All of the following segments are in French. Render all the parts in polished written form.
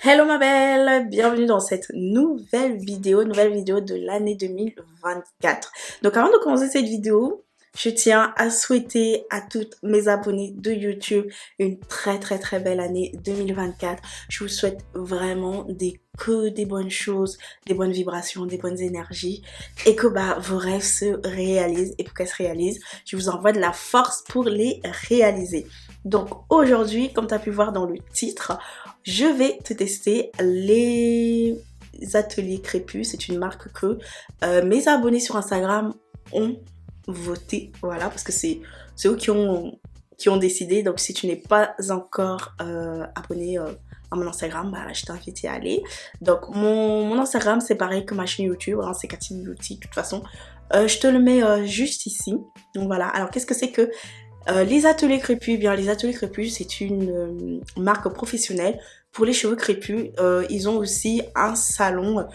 Hello ma belle, bienvenue dans cette nouvelle vidéo de l'année 2024. Donc avant de commencer cette vidéo, je tiens à souhaiter à toutes mes abonnés de YouTube une très belle année 2024. Je vous souhaite vraiment que des bonnes choses, des bonnes vibrations, des bonnes énergies et que vos rêves se réalisent. Et pour qu'elles se réalisent, je vous envoie de la force pour les réaliser. Donc aujourd'hui, comme tu as pu voir dans le titre, je vais te tester les ateliers crépus. C'est une marque que mes abonnés sur Instagram ont voté. Voilà, parce que c'est eux qui ont décidé. Donc si tu n'es pas encore abonné à mon Instagram, je t'invite à y aller. Donc mon Instagram, c'est pareil que ma chaîne YouTube. Hein, c'est Cathy Beauty de toute façon. Je te le mets juste ici. Donc voilà. Alors qu'est-ce que c'est que les ateliers crépus? Eh bien, les ateliers crépus, c'est une marque professionnelle pour les cheveux crépus. Ils ont aussi un salon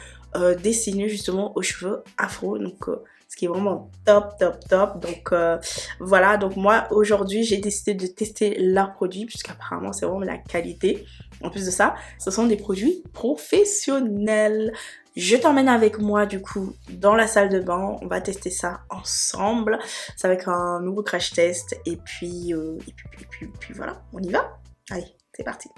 destiné justement aux cheveux afro. Donc, ce qui est vraiment top. Donc, voilà. Donc, moi, aujourd'hui, j'ai décidé de tester leurs produits puisqu'apparemment, c'est vraiment la qualité. En plus de ça, ce sont des produits professionnels. Je t'emmène avec moi du coup dans la salle de bain, on va tester ça ensemble. Ça va être un nouveau crash test et puis voilà, on y va. Allez, c'est parti.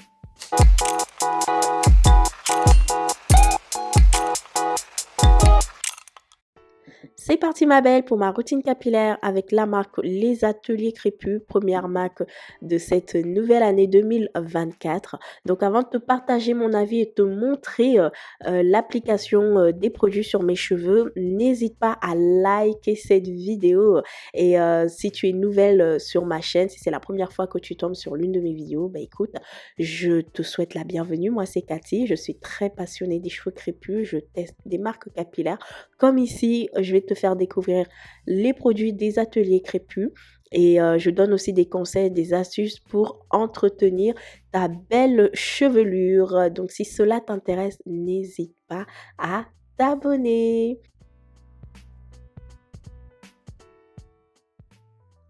C'est parti ma belle pour ma routine capillaire avec la marque Les Ateliers Crépus, première marque de cette nouvelle année 2024. Donc avant de te partager mon avis et te montrer l'application des produits sur mes cheveux, n'hésite pas à liker cette vidéo et si tu es nouvelle sur ma chaîne, si c'est la première fois que tu tombes sur l'une de mes vidéos, écoute, je te souhaite la bienvenue. Moi c'est Cathy, je suis très passionnée des cheveux crépus, je teste des marques capillaires. Comme ici, je vais te faire découvrir les produits des ateliers crépus et je donne aussi des conseils, des astuces pour entretenir ta belle chevelure. Donc si cela t'intéresse, n'hésite pas à t'abonner.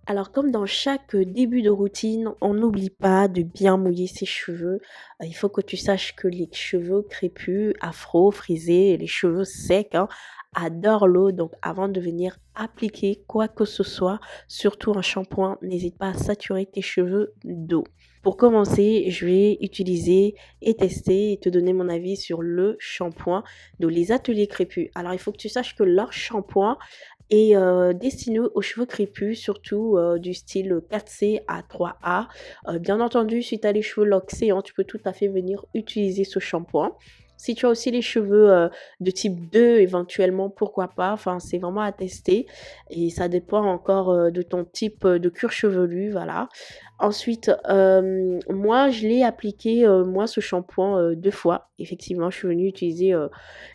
Alors comme dans chaque début de routine, on n'oublie pas de bien mouiller ses cheveux. Il faut que tu saches que les cheveux crépus, afro, frisés, les cheveux secs, adorent l'eau. Donc avant de venir appliquer quoi que ce soit, surtout un shampoing, n'hésite pas à saturer tes cheveux d'eau. Pour commencer, je vais utiliser et tester et te donner mon avis sur le shampoing de Les Ateliers Crépus. Alors il faut que tu saches que leur shampoing et destiné aux cheveux crépus, surtout du style 4C à 3A. Bien entendu, si tu as les cheveux loxés, tu peux tout à fait venir utiliser ce shampoing. Si tu as aussi les cheveux de type 2, éventuellement, pourquoi pas. Enfin, c'est vraiment à tester. Et ça dépend encore de ton type de cuir chevelu, voilà. Ensuite, moi, je l'ai appliqué, moi, ce shampoing 2 fois. Effectivement, je suis venue utiliser...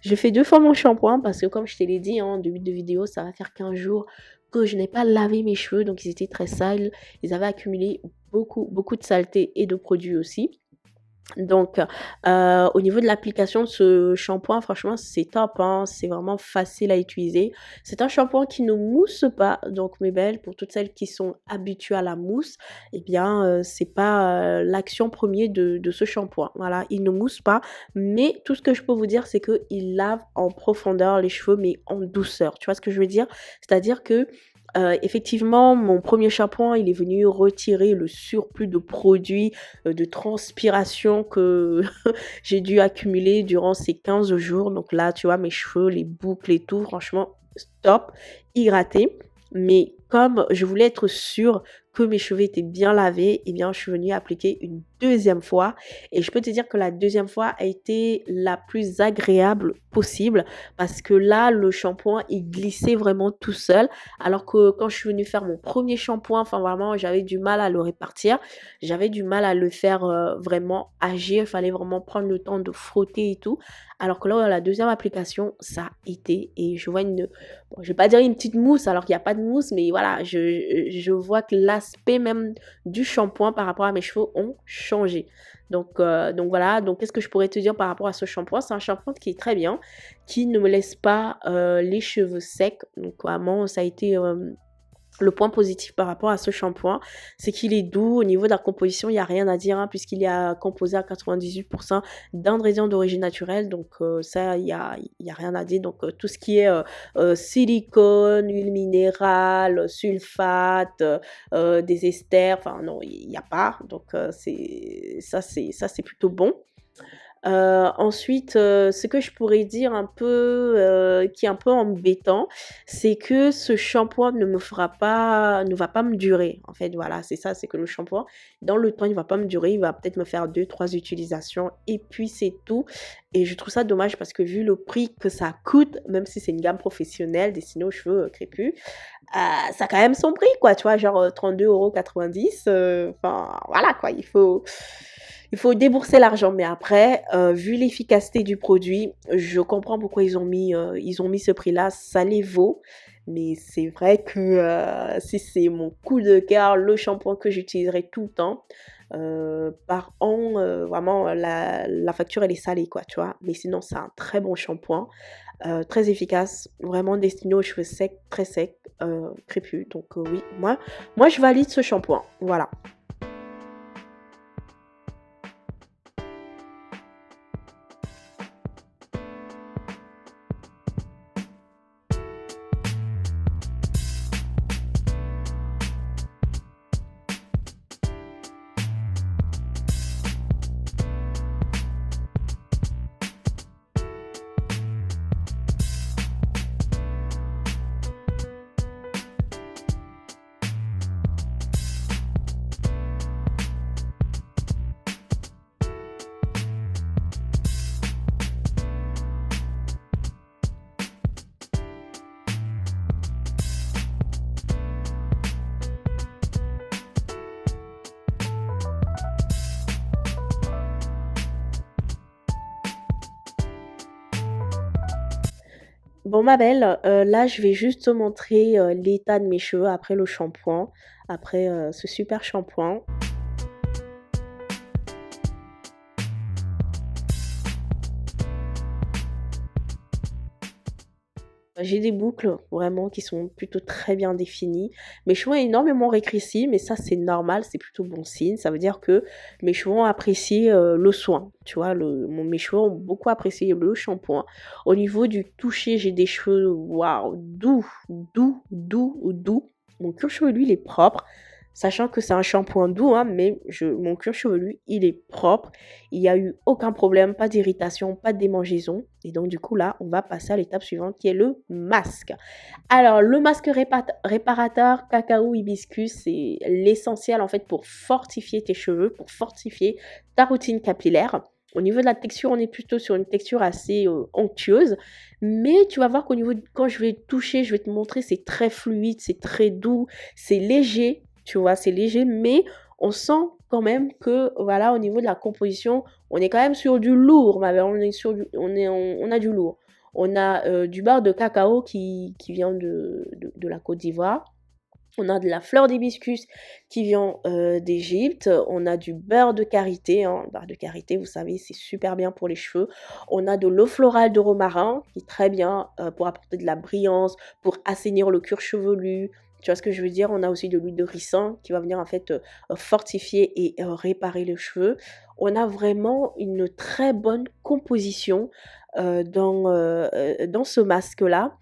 j'ai fait 2 fois mon shampoing parce que, comme je te l'ai dit en début de vidéo, ça va faire 15 jours que je n'ai pas lavé mes cheveux. Donc, ils étaient très sales. Ils avaient accumulé beaucoup de saleté et de produits aussi. Donc, au niveau de l'application de ce shampoing, franchement, c'est top, c'est vraiment facile à utiliser. C'est un shampoing qui ne mousse pas, donc mes belles, pour toutes celles qui sont habituées à la mousse, eh bien, c'est pas l'action première de ce shampoing. Voilà, il ne mousse pas, mais tout ce que je peux vous dire, c'est qu'il lave en profondeur les cheveux, mais en douceur. Tu vois ce que je veux dire? C'est-à-dire que effectivement, mon premier shampoing, il est venu retirer le surplus de produits, de transpiration que j'ai dû accumuler durant ces 15 jours. Donc là, tu vois, mes cheveux, les boucles et tout, franchement, stop, hydraté. Mais comme je voulais être sûre que mes cheveux étaient bien lavés, eh bien, je suis venue appliquer une deuxième fois. Et je peux te dire que la deuxième fois a été la plus agréable possible parce que là, le shampoing, il glissait vraiment tout seul. Alors que quand je suis venue faire mon premier shampoing, enfin vraiment, j'avais du mal à le répartir. J'avais du mal à le faire vraiment agir. Il fallait vraiment prendre le temps de frotter et tout. Alors que là, la deuxième application, ça a été. Et je vois bon, je vais pas dire une petite mousse alors qu'il n'y a pas de mousse, mais voilà, je vois que l'aspect même du shampoing par rapport à mes cheveux ont changé. Donc voilà, donc qu'est-ce que je pourrais te dire par rapport à ce shampoing? C'est un shampoing qui est très bien, qui ne me laisse pas les cheveux secs. Donc vraiment, ça a été Le point positif par rapport à ce shampoing, c'est qu'il est doux. Au niveau de la composition, il y a rien à dire, hein, puisqu'il est composé à 98% d'ingrédients d'origine naturelle. Donc ça, il y a rien à dire. Donc tout ce qui est silicone, huile minérale, sulfate, des esters, enfin non, il n'y a pas. Donc c'est plutôt bon. Ensuite, ce que je pourrais dire un peu, qui est un peu embêtant, c'est que ce shampoing ne va pas me durer. En fait, voilà, c'est ça, c'est que le shampoing, dans le temps, il va pas me durer, il va peut-être me faire 2-3 utilisations et puis c'est tout. Et je trouve ça dommage parce que vu le prix que ça coûte, même si c'est une gamme professionnelle destinée aux cheveux, crépus, ça a quand même son prix, quoi, tu vois? Genre, 32,90 €, enfin, voilà, quoi, il faut débourser l'argent, mais après, vu l'efficacité du produit, je comprends pourquoi ils ont mis ce prix-là, ça les vaut. Mais c'est vrai que si c'est mon coup de cœur, le shampoing que j'utiliserai tout le temps, par an, vraiment la facture elle est salée quoi, tu vois. Mais sinon c'est un très bon shampoing, très efficace, vraiment destiné aux cheveux secs, très secs, crépus. Donc oui, moi je valide ce shampoing, voilà. Bon ma belle, là je vais juste te montrer, l'état de mes cheveux après le shampoing, après, ce super shampoing. J'ai des boucles vraiment qui sont plutôt très bien définies. Mes cheveux ont énormément rétréci, mais ça c'est normal, c'est plutôt bon signe. Ça veut dire que mes cheveux ont apprécié le soin. Tu vois, mes cheveux ont beaucoup apprécié le shampoing. Au niveau du toucher, j'ai des cheveux waouh, doux, doux, doux, doux. Mon cuir chevelu, il est propre. Sachant que c'est un shampoing doux, hein, mais mon cuir chevelu, il est propre. Il n'y a eu aucun problème, pas d'irritation, pas de démangeaison. Et donc, du coup, là, on va passer à l'étape suivante qui est le masque. Alors, le masque réparateur cacao hibiscus, c'est l'essentiel en fait pour fortifier tes cheveux, pour fortifier ta routine capillaire. Au niveau de la texture, on est plutôt sur une texture assez onctueuse. Mais tu vas voir qu'au niveau, quand je vais toucher, je vais te montrer, c'est très fluide, c'est très doux, c'est léger. Tu vois, c'est léger, mais on sent quand même que, voilà, au niveau de la composition, on est quand même sur du lourd, ma belle. On a du lourd. On a du beurre de cacao qui vient de la Côte d'Ivoire. On a de la fleur d'hibiscus qui vient d'Égypte. On a du beurre de karité, hein. Le beurre de karité, vous savez, c'est super bien pour les cheveux. On a de l'eau florale de romarin qui est très bien pour apporter de la brillance, pour assainir le cuir chevelu. Tu vois ce que je veux dire? On a aussi de l'huile de ricin qui va venir en fait fortifier et réparer les cheveux. On a vraiment une très bonne composition dans ce masque-là.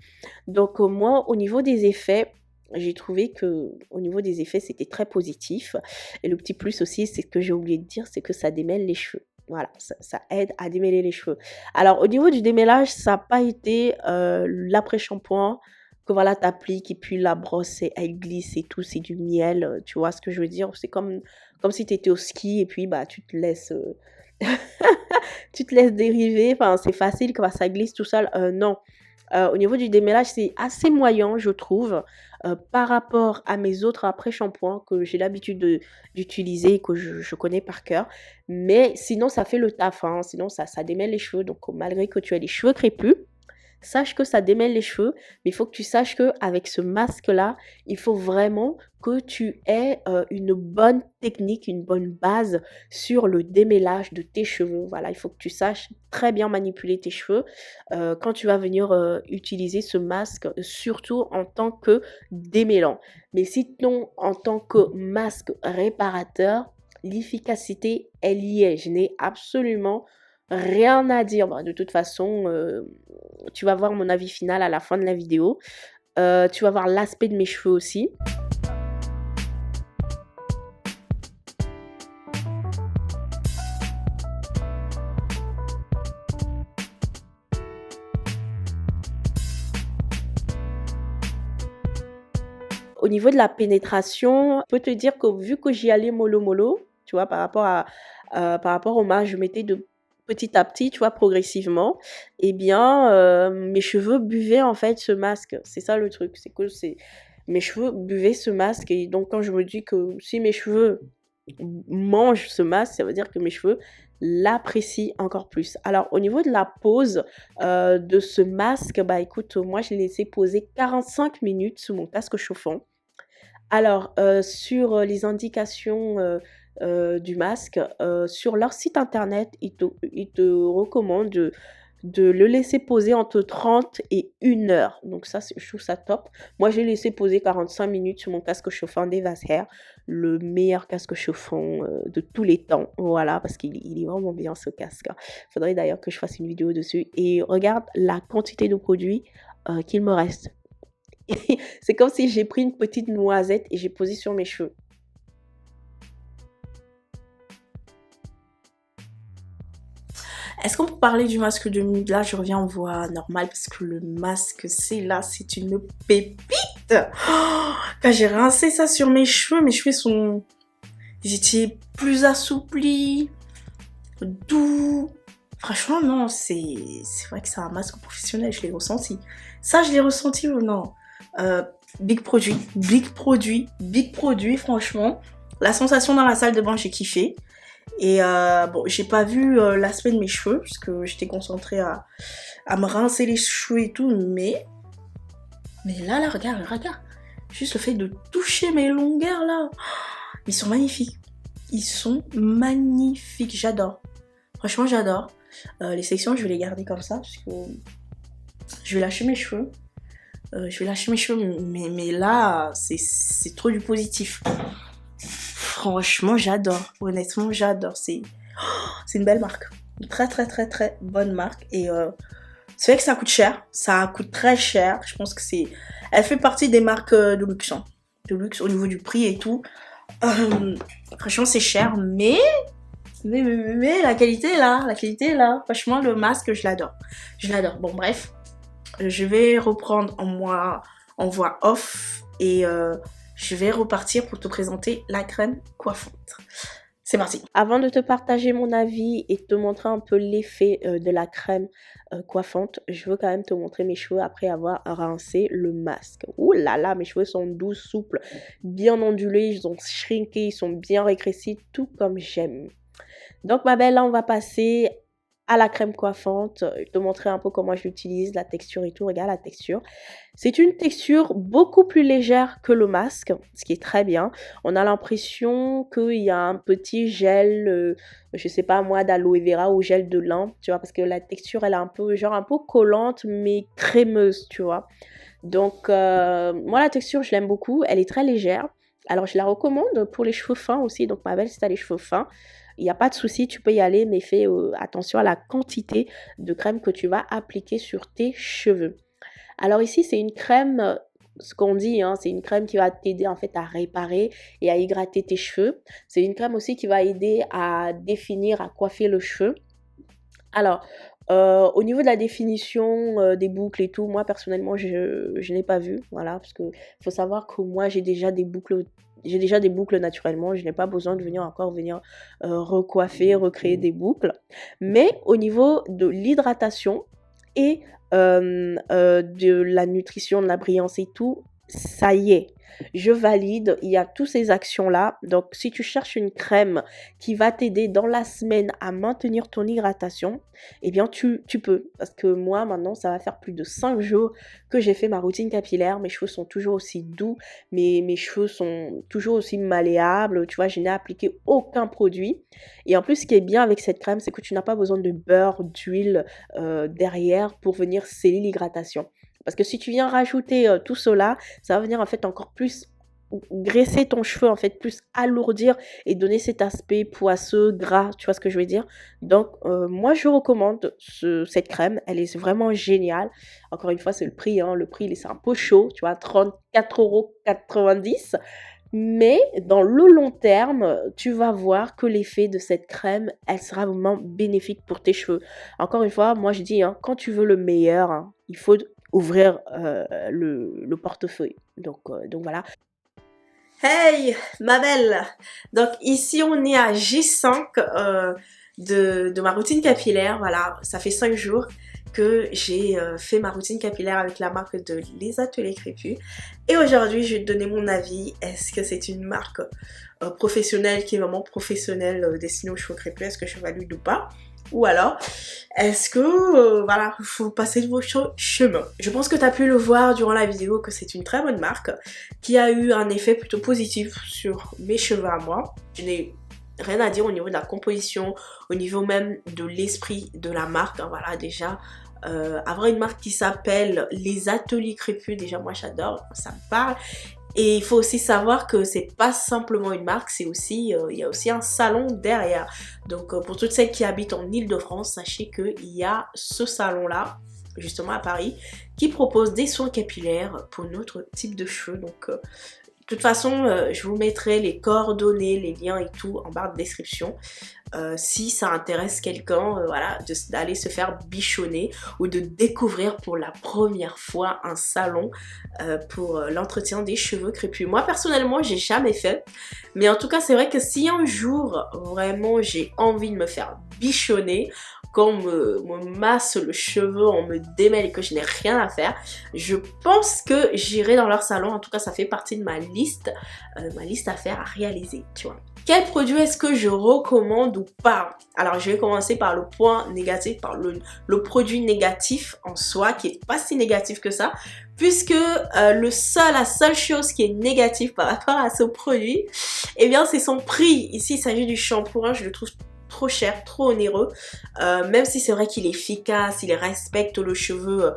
Donc moi, au niveau des effets, j'ai trouvé que au niveau des effets, c'était très positif. Et le petit plus aussi, c'est ce que j'ai oublié de dire, c'est que ça démêle les cheveux. Voilà, ça aide à démêler les cheveux. Alors, au niveau du démêlage, ça n'a pas été l'après-shampoing que voilà, t'appliques et puis la brosse, elle glisse et tout, c'est du miel. Tu vois ce que je veux dire? C'est comme si tu étais au ski et puis bah, tu te laisses, tu te laisses dériver. Enfin, c'est facile, quand ça glisse tout seul. Non. Au niveau du démêlage, c'est assez moyen, je trouve, par rapport à mes autres après-shampoings que j'ai l'habitude d'utiliser et que je connais par cœur. Mais sinon, ça fait le taf, hein. Sinon, ça démêle les cheveux. Donc, malgré que tu aies les cheveux crépus, sache que ça démêle les cheveux, mais il faut que tu saches qu'avec ce masque-là, il faut vraiment que tu aies une bonne technique, une bonne base sur le démêlage de tes cheveux. Voilà, il faut que tu saches très bien manipuler tes cheveux quand tu vas venir utiliser ce masque, surtout en tant que démêlant. Mais sinon, en tant que masque réparateur, l'efficacité, elle y est. Je n'ai absolument rien à dire. Bon, de toute façon, tu vas voir mon avis final à la fin de la vidéo. Tu vas voir l'aspect de mes cheveux aussi. Au niveau de la pénétration, je peux te dire que vu que j'y allais mollo mollo, tu vois, par rapport au masque, je mettais de petit à petit, tu vois, progressivement, eh bien, mes cheveux buvaient en fait ce masque. C'est ça le truc, c'est que mes cheveux buvaient ce masque. Et donc, quand je me dis que si mes cheveux mangent ce masque, ça veut dire que mes cheveux l'apprécient encore plus. Alors, au niveau de la pose de ce masque, bah écoute, moi, je l'ai laissé poser 45 minutes sous mon casque chauffant. Alors, sur les indications du masque, sur leur site internet, ils te recommandent de le laisser poser entre 30 et 1 heure. Donc ça, je trouve ça top. Moi, j'ai laissé poser 45 minutes sur mon casque chauffant d'Eva's Hair, le meilleur casque chauffant de tous les temps. Voilà, parce qu'il est vraiment bien ce casque. Il faudrait d'ailleurs que je fasse une vidéo dessus. Et regarde la quantité de produits qu'il me reste. C'est comme si j'ai pris une petite noisette et j'ai posé sur mes cheveux. Est-ce qu'on peut parler du masque de nude? Là, je reviens en voie normale parce que le masque, c'est une pépite. Oh, quand j'ai rincé ça sur mes cheveux ils étaient plus assouplis, doux. Franchement, non, c'est vrai que c'est un masque professionnel, je l'ai ressenti. Ça, je l'ai ressenti ou non? Big produit, franchement. La sensation dans la salle de bain, j'ai kiffé. Et bon, j'ai pas vu l'aspect de mes cheveux, parce que j'étais concentrée à me rincer les cheveux et tout, mais là, regarde. Juste le fait de toucher mes longueurs, là, ils sont magnifiques. J'adore. Franchement, j'adore. Les sections, je vais les garder comme ça, parce que je vais lâcher mes cheveux. Mais là, c'est trop du positif. Franchement, j'adore. Honnêtement, j'adore. C'est une belle marque. Une très, très, très, très bonne marque. Et c'est vrai que ça coûte cher. Ça coûte très cher. Je pense que elle fait partie des marques de luxe. Hein. De luxe au niveau du prix et tout. Franchement, c'est cher. Mais la qualité est là. La qualité est là. Franchement, le masque, je l'adore. Bon, bref. Je vais reprendre en voix off. Et je vais repartir pour te présenter la crème coiffante. C'est parti. Avant de te partager mon avis et te montrer un peu l'effet de la crème coiffante, je veux quand même te montrer mes cheveux après avoir rincé le masque. Ouh là là, mes cheveux sont doux, souples, bien ondulés, ils ont shrinké, ils sont bien rétrécis, tout comme j'aime. Donc ma belle, là on va passer à la crème coiffante, te montrer un peu comment je l'utilise, la texture et tout. Regarde la texture. C'est une texture beaucoup plus légère que le masque, ce qui est très bien. On a l'impression qu'il y a un petit gel, je sais pas moi, d'aloe vera ou gel de lin, tu vois, parce que la texture, elle est un peu collante, mais crémeuse, tu vois. Donc, moi, la texture, je l'aime beaucoup. Elle est très légère. Alors, je la recommande pour les cheveux fins aussi. Donc, ma belle, si tu as les cheveux fins, il n'y a pas de souci, tu peux y aller, mais fais attention à la quantité de crème que tu vas appliquer sur tes cheveux. Alors ici, c'est une crème, ce qu'on dit, hein, c'est une crème qui va t'aider en fait à réparer et à hydrater tes cheveux. C'est une crème aussi qui va aider à définir, à coiffer le cheveu. Alors, au niveau de la définition des boucles et tout, moi personnellement, je n'ai pas vu, voilà, parce qu'il faut savoir que moi, j'ai déjà des boucles naturellement, je n'ai pas besoin de venir recoiffer, recréer des boucles. Mais au niveau de l'hydratation et de la nutrition, de la brillance et tout, ça y est, je valide, il y a toutes ces actions-là. Donc, si tu cherches une crème qui va t'aider dans la semaine à maintenir ton hydratation, eh bien, tu peux. Parce que moi, maintenant, ça va faire plus de 5 jours que j'ai fait ma routine capillaire. Mes cheveux sont toujours aussi doux, mes cheveux sont toujours aussi malléables. Tu vois, je n'ai appliqué aucun produit. Et en plus, ce qui est bien avec cette crème, c'est que tu n'as pas besoin de beurre, d'huile derrière pour venir sceller l'hydratation. Parce que si tu viens rajouter tout cela, ça va venir en fait encore plus graisser ton cheveu, en fait, plus alourdir et donner cet aspect poisseux, gras, tu vois ce que je veux dire? Donc, moi, je recommande cette crème, elle est vraiment géniale. Encore une fois, c'est le prix, hein, le prix, c'est un peu chaud, tu vois, 34,90 €. Mais dans le long terme, tu vas voir que l'effet de cette crème, elle sera vraiment bénéfique pour tes cheveux. Encore une fois, moi je dis, hein, quand tu veux le meilleur, hein, il faut ouvrir le portefeuille. Donc voilà. Hey, ma belle! Donc ici, on est à J5 de ma routine capillaire. Voilà, ça fait 5 jours que j'ai fait ma routine capillaire avec la marque de Les Ateliers Crépus. Et aujourd'hui, je vais te donner mon avis. Est-ce que c'est une marque professionnelle qui est vraiment professionnelle destinée aux cheveux crépus? Est-ce que je valide ou pas? Ou alors, est-ce que, voilà, il faut passer de vos chemins. Je pense que tu as pu le voir durant la vidéo que c'est une très bonne marque qui a eu un effet plutôt positif sur mes cheveux à moi. Je n'ai rien à dire au niveau de la composition, au niveau même de l'esprit de la marque. Hein, voilà, déjà, avoir une marque qui s'appelle Les Ateliers Crépus, déjà moi j'adore, ça me parle. Et il faut aussi savoir que c'est pas simplement une marque, c'est aussi, il y a aussi un salon derrière. Donc pour toutes celles qui habitent en Île-de-France, sachez qu'il y a ce salon-là, justement à Paris, qui propose des soins capillaires pour notre type de cheveux. Donc de toute façon, je vous mettrai les coordonnées, les liens et tout en barre de description. Si ça intéresse quelqu'un, voilà, d'aller se faire bichonner ou de découvrir pour la première fois un salon pour l'entretien des cheveux crépus. Moi personnellement, j'ai jamais fait, mais en tout cas, c'est vrai que si un jour vraiment j'ai envie de me faire bichonner, qu'on me masse le cheveu, on me démêle et que je n'ai rien à faire, je pense que j'irai dans leur salon. En tout cas, ça fait partie de ma liste à faire, à réaliser, tu vois. Quel produit est-ce que je recommande ou pas? Alors, je vais commencer par le point négatif, par le produit négatif en soi, qui est pas si négatif que ça, puisque la seule chose qui est négative par rapport à ce produit, eh bien, c'est son prix. Ici, il s'agit du shampoing, je le trouve trop cher, trop onéreux, même si c'est vrai qu'il est efficace, il respecte le cheveu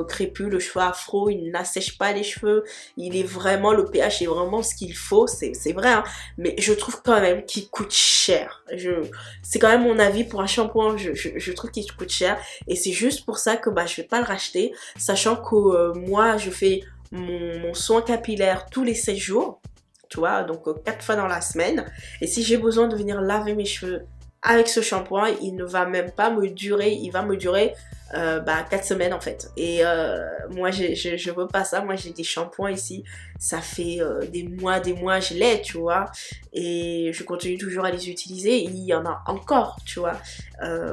crépus, le cheveu afro, il n'assèche pas les cheveux, il est vraiment, le pH est vraiment ce qu'il faut, c'est vrai, hein, mais je trouve quand même qu'il coûte cher. C'est quand même mon avis pour un shampoing, je trouve qu'il coûte cher, et c'est juste pour ça que bah, je vais pas le racheter, sachant que moi je fais mon soin capillaire tous les 7 jours. Tu vois, donc 4 fois dans la semaine. Et si j'ai besoin de venir laver mes cheveux avec ce shampoing, il ne va même pas me durer, il va me durer 4 semaines en fait. Et moi, je veux pas ça. Moi, j'ai des shampoings ici. Ça fait des mois, je l'ai, tu vois. Et je continue toujours à les utiliser. Il y en a encore, tu vois.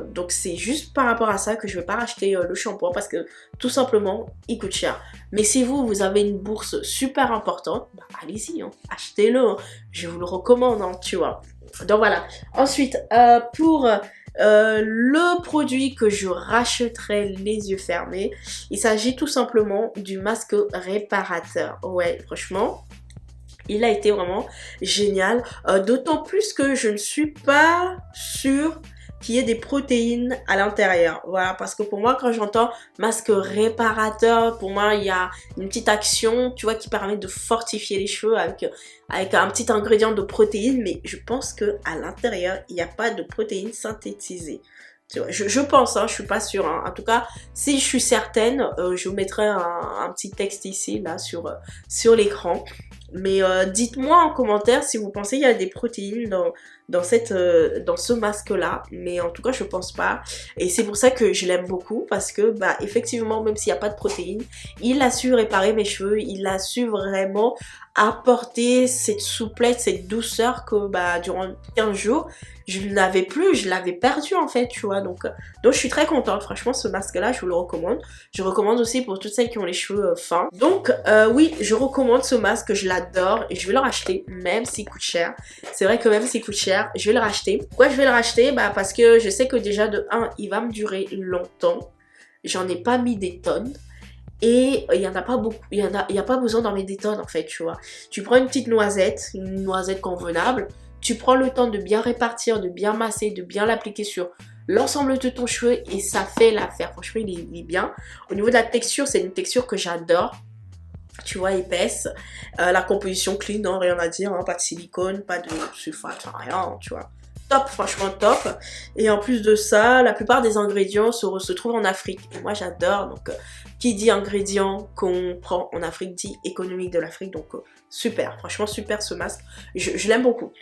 Donc, c'est juste par rapport à ça que je vais pas racheter le shampoing parce que tout simplement, il coûte cher. Mais si vous avez une bourse super importante, bah, allez-y, hein, achetez-le. Hein. Je vous le recommande, hein, tu vois. Donc voilà. Ensuite, pour le produit que je rachèterai les yeux fermés, il s'agit tout simplement du masque réparateur. Ouais, franchement, il a été vraiment génial. D'autant plus que je ne suis pas sûre qu'il y ait des protéines à l'intérieur. Voilà, parce que pour moi, quand j'entends masque réparateur, pour moi, il y a une petite action, tu vois, qui permet de fortifier les cheveux avec un petit ingrédient de protéines, mais je pense que à l'intérieur, il n'y a pas de protéines synthétisées. Je pense, hein, je suis pas sûre. Hein. En tout cas, si je suis certaine, je vous mettrai un petit texte ici, là, sur l'écran. Mais dites-moi en commentaire si vous pensez qu'il y a des protéines dans ce masque-là. Mais en tout cas, je pense pas. Et c'est pour ça que je l'aime beaucoup. Parce que, bah, effectivement, même s'il n'y a pas de protéines, il a su réparer mes cheveux. Il a su vraiment apporter cette souplesse, cette douceur que, bah, durant 15 jours, je n'avais plus. Je l'avais perdu, en fait, tu vois. Donc, je suis très contente. Franchement, ce masque-là, je vous le recommande. Je recommande aussi pour toutes celles qui ont les cheveux fins. Donc, oui, je recommande ce masque. Je l'adore et je vais le racheter, même s'il coûte cher. C'est vrai que même s'il coûte cher, je vais le racheter. Pourquoi je vais le racheter? Bah, parce que je sais que déjà, de 1, il va me durer longtemps. J'en ai pas mis des tonnes. Et il y en a pas beaucoup, il y a pas besoin d'en mettre des tonnes en fait, tu vois. Tu prends une noisette convenable, tu prends le temps de bien répartir, de bien masser, de bien l'appliquer sur l'ensemble de ton cheveu et ça fait l'affaire. Franchement, il est bien. Au niveau de la texture, c'est une texture que j'adore. Tu vois, épaisse. La composition clean, non, rien à dire, hein, pas de silicone, pas de sulfate, rien, tu vois. Top, franchement top. Et en plus de ça, la plupart des ingrédients se trouvent en Afrique. Et moi j'adore, donc qui dit ingrédients qu'on prend en Afrique dit économique de l'Afrique. Donc super, franchement super ce masque. Je l'aime beaucoup.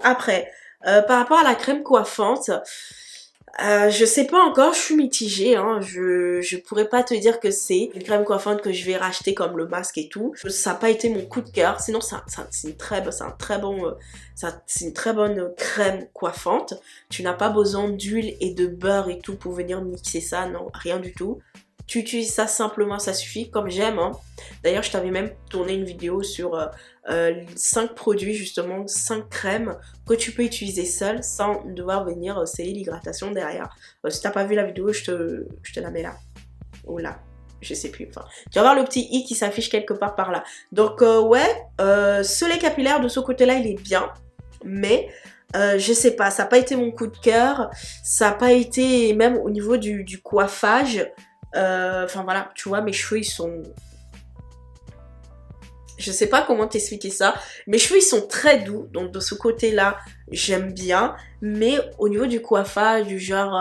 Après, par rapport à la crème coiffante, je sais pas encore, je suis mitigée, hein. Je pourrais pas te dire que c'est une crème coiffante que je vais racheter comme le masque et tout. Ça n'a pas été mon coup de cœur, sinon c'est une très bonne crème coiffante. Tu n'as pas besoin d'huile et de beurre et tout pour venir mixer ça, non, rien du tout. Tu utilises ça simplement, ça suffit, comme j'aime, hein. D'ailleurs, je t'avais même tourné une vidéo sur 5 produits, justement, 5 crèmes que tu peux utiliser seul sans devoir venir sceller l'hydratation derrière. Si t'as pas vu la vidéo, je te la mets là. Ou là. Je sais plus. Enfin, tu vas voir le petit i qui s'affiche quelque part par là. Donc, ouais, ce lait capillaire de ce côté-là, il est bien. Mais je sais pas, ça n'a pas été mon coup de cœur. Ça n'a pas été, même au niveau du coiffage. Enfin voilà, tu vois, mes cheveux ils sont... Je sais pas comment t'expliquer ça. Mes cheveux ils sont très doux, donc de ce côté-là, j'aime bien. Mais au niveau du coiffage, du genre...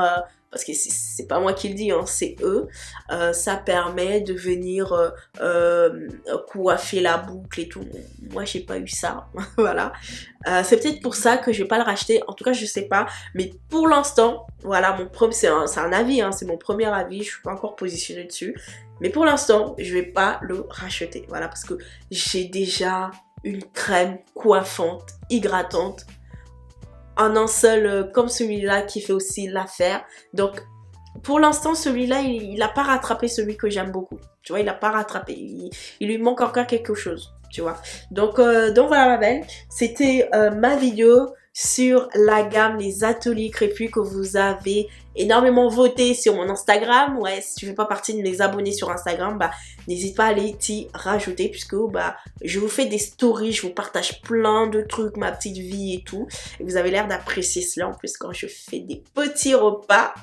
parce que c'est pas moi qui le dis, hein, c'est eux. Ça permet de venir coiffer la boucle et tout. Moi j'ai pas eu ça, voilà. C'est peut-être pour ça que je vais pas le racheter. En tout cas je sais pas. Mais pour l'instant, voilà, c'est un avis, hein, c'est mon premier avis. Je suis pas encore positionnée dessus. Mais pour l'instant, je vais pas le racheter. Voilà, parce que j'ai déjà une crème coiffante, hydratante, en un seul comme celui-là qui fait aussi l'affaire. Donc, pour l'instant, celui-là, il n'a pas rattrapé celui que j'aime beaucoup. Tu vois, il n'a pas rattrapé. Il lui manque encore quelque chose, tu vois. Donc voilà ma belle. C'était ma vidéo sur la gamme les ateliers crépus que vous avez énormément voté sur mon Instagram. Ouais, si tu fais pas partie de mes abonnés sur Instagram, bah n'hésite pas à aller t'y rajouter puisque bah je vous fais des stories, je vous partage plein de trucs, ma petite vie et tout. Et vous avez l'air d'apprécier cela en plus quand je fais des petits repas.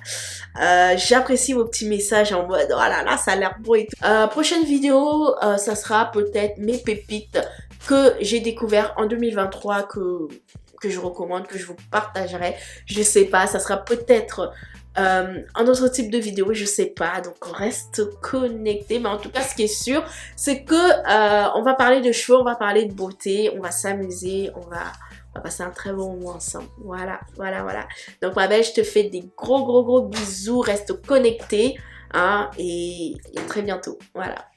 J'apprécie vos petits messages en mode oh là là ça a l'air beau et tout. Prochaine vidéo, ça sera peut-être mes pépites que j'ai découvert en 2023 que je recommande, que je vous partagerai. Je sais pas, ça sera peut-être un autre type de vidéo, je sais pas, donc on reste connecté. Mais en tout cas ce qui est sûr c'est que on va parler de cheveux, on va parler de beauté, on va s'amuser, on va passer un très bon moment ensemble. Voilà. Donc ma belle, je te fais des gros bisous, reste connecté, hein, et à très bientôt. Voilà.